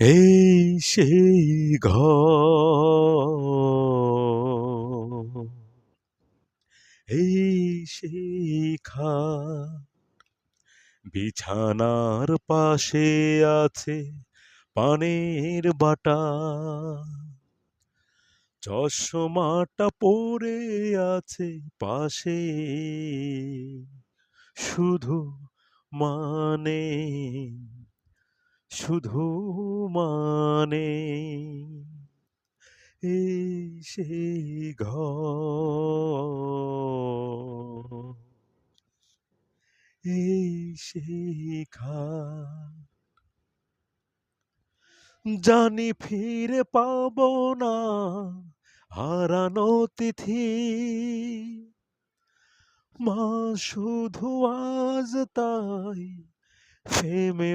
এই সেই ঘর, এই সেই খাট, বিছানার পাশে আছে পানের বাটা, চশমাটা পড়ে আছে পাশে, শুধু মানে শুধু মানে এই সেই ঘর, এই সেই খাট। জানি ফিরে পাবো না হারানো তিথি, মা শুধু আজ তাই থেমে